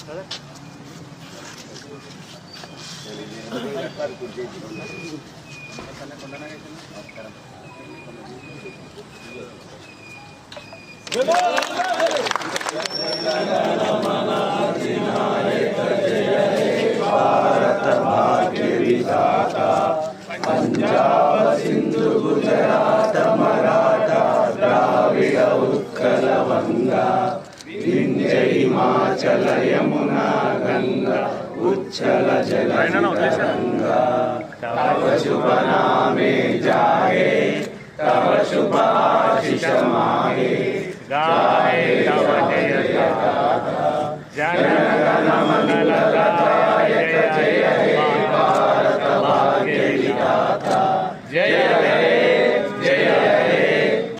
भारत भाग्य विधाता पंजाब सिंधु गुजरात मराठा द्राविड उत्कल वंगा विंध्य हिमाचल यमुना गंगा उच्छल जलगंगा तव शुभ नामे जागे तव शुभ आशीष मागे गाये तव जय जय जनगण मंगल